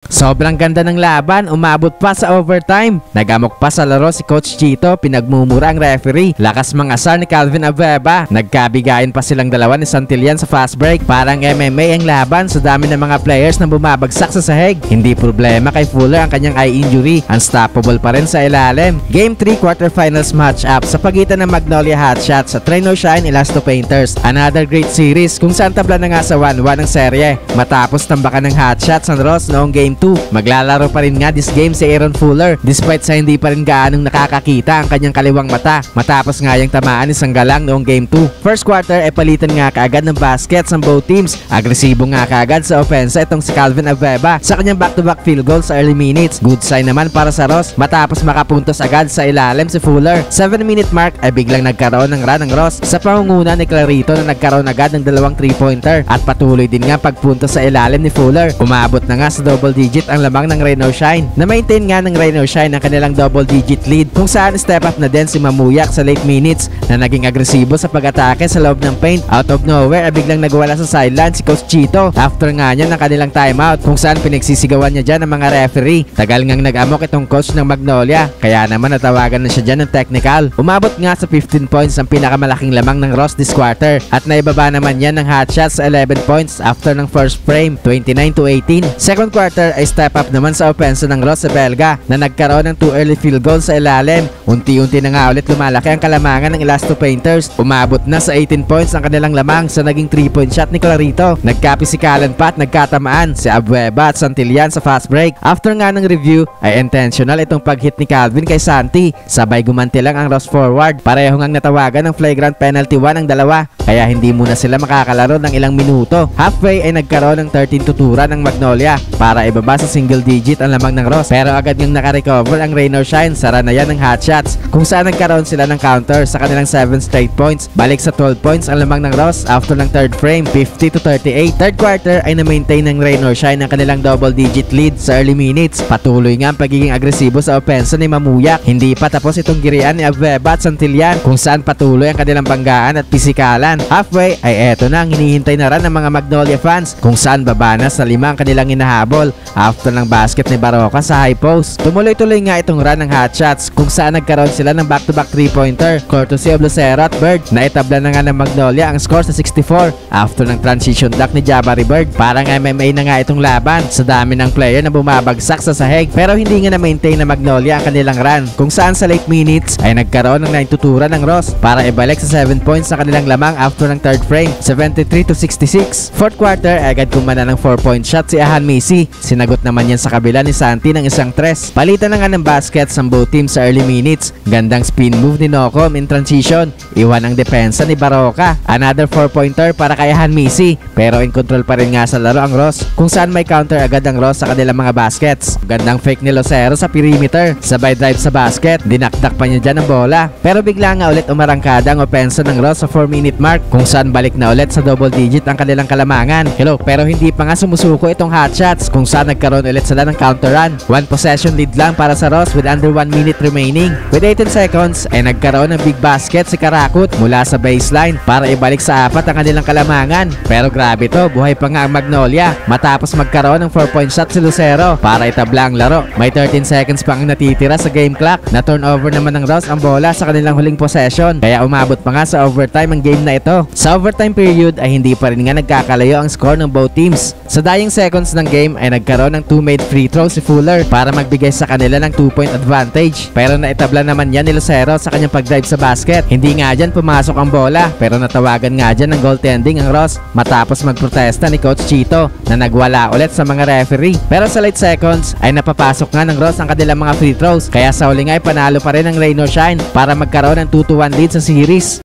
Sobrang ganda ng laban, umabot pa sa overtime. Nagamok pa sa laro si Coach Chito, pinagmumura ang referee. Lakas mangasar ni Calvin Abueva. Nagkabigayan pa silang dalawa ni Santillan sa fast break. Parang MMA ang laban sa dami ng mga players na bumabagsak sa sahig. Hindi problema kay Fuller ang kanyang eye injury. Unstoppable pa rin sa ilalim. Game 3 quarterfinals match-up sa pagitan ng Magnolia Hotshots at Trainer Shine Elasto Painters. Another great series kung saan tabla na nga sa 1-1 ang serye. Matapos tambakan ng Hotshots ang Ross noong Game 2. Maglalaro pa rin nga this game si Aaron Fuller despite sa hindi pa rin gaanong nakakakita ang kanyang kaliwang mata matapos nga yung tamaan ni Sanggalang noong Game 2. First quarter ay palitan nga kaagad ng baskets ng both teams. Agresibo nga kaagad sa opensa itong si Calvin Abueva sa kanyang back-to-back field goal sa early minutes. Good sign naman para sa Ross matapos makapuntos agad sa ilalim si Fuller. 7-minute mark ay biglang nagkaroon ng run ng Ross sa pangunguna ni Clarito na nagkaroon agad ng dalawang 3-pointer at patuloy din nga pagpuntos sa ilalim ni Fuller. Umabot na nga sa double digit ang lamang ng Rain or Shine. Na-maintain nga ng Rain or Shine ang kanilang double-digit lead kung saan step up na din si Mamuyak sa late minutes na naging agresibo sa pag-atake sa loob ng paint. Out of nowhere ay biglang nagwala sa sideline si Coach Chito after nga niya ng kanilang timeout kung saan pinagsisigawan niya dyan ng mga referee. Tagal ngang nag-amok itong coach ng Magnolia kaya naman natawagan na siya dyan ng technical. Umabot nga sa 15 points ang pinakamalaking lamang ng Ross this quarter at naibaba naman yan ng Hotshots sa 11 points after ng first frame 29-18. Second quarter ay step up naman sa opensa ng Ross sa Belga na nagkaroon ng 2 early field goals sa ilalim. Unti-unti na nga ulit lumalaki ang kalamangan ng Elasto Painters. Umabot na sa 18 points ang kanilang lamang sa naging 3-point shot ni Clarito. Nagkapisikalan pa at nagkatamaan si Abueva at Santillan sa fast break. After nga ng review ay intentional itong pag-hit ni Calvin kay Santi. Sabay gumanti lang ang Ross forward. Pareho ngang natawagan ng flagrant penalty 1 ang dalawa kaya hindi muna sila makakalaro ng ilang minuto. Halfway ay nagkaroon ng 13 tuturan ng Magnolia para ibaba sa single digit ang lamang ng Ross pero agad ngang nakarecover ang Rain or Shine. Sara na yan ng Hotshots kung saan nagkaroon sila ng counter sa kanilang 7 straight points. Balik sa 12 points ang lamang ng Ross after ng third frame 50-38. Third quarter ay na-maintain ng Rain or Shine ang kanilang double digit lead sa early minutes. Patuloy nga ang pagiging agresibo sa opensa ni Mamuyak. Hindi pa tapos itong girian ni Abueva at Santillan kung saan patuloy ang kanilang banggaan at pisikalan. Halfway ay eto na ang hinihintay na rin ng mga Magnolia fans kung saan baba na sa 5 ang kanilang inahabol after ng basket ni Baroka sa high post. Tumuloy-tuloy nga itong run ng Hotshots kung saan nagkaroon sila ng back-to-back 3-pointer courtesy of Lucero at Bird. Naitabla na nga ng Magnolia ang score sa 64 after ng transition dunk ni Jabari Bird. Parang MMA na nga itong laban sa dami ng player na bumabagsak sa sahig pero hindi nga na-maintain na Magnolia ang kanilang run kung saan sa late minutes ay nagkaroon ng 9 tuturan ng Ross para ibalik sa 7 points sa kanilang lamang after ng third frame 73-66. Fourth quarter ay agad kumana ng 4-point shot si Ahan Misi. Sinagot naman yan sa kabila ni Santi ng isang tres. Palitan na nga ng baskets ang both teams sa early minutes. Gandang spin move ni Nocom in transition. Iwan ang depensa ni Baroka. Another 4-pointer para kay Ahan Misi pero in control pa rin nga sa laro ang Ross kung saan may counter agad ang Ross sa kanilang mga baskets. Gandang fake ni Lucero sa perimeter. Sabay drive sa basket. Dinakdak pa niya dyan ang bola pero bigla nga ulit umarangkada ang opensa ng Ross sa 4-minute mark kung saan balik na ulit sa double digit ang kanilang kalamangan. Pero hindi pa nga sumusuko itong Hotshots kung saan nagkaroon ulit sila ng counter run. 1 possession lead lang para sa Ross with under 1 minute remaining. With 18 seconds ay nagkaroon ng big basket si Karakut mula sa baseline para ibalik sa 4 ang kanilang kalamangan. Pero grabe to, buhay pa nga ang Magnolia matapos magkaroon ng 4-point shot si Lucero para itabla ang laro. May 13 seconds pang natitira sa game clock. Na turnover naman ng Ross ang bola sa kanilang huling possession kaya umabot pa nga sa overtime ang game na ito. Sa overtime period ay hindi pa rin nga nagkakalayo ang score ng both teams. Sa dying seconds ng game ay nagkaroon ng 2 made free throws si Fuller para magbigay sa kanila ng 2-point advantage pero naitabla naman yan ni Lucero sa kanyang pag-drive sa basket. Hindi nga dyan pumasok ang bola pero natawagan nga dyan ng goaltending ang Ross matapos magprotesta ni Coach Chito na nagwala ulit sa mga referee. Pero sa late seconds ay napapasok nga ng Ross ang kanilang mga free throws kaya sa huli nga ay panalo pa rin ang Rain or Shine para magkaroon ng 2-1 lead sa series.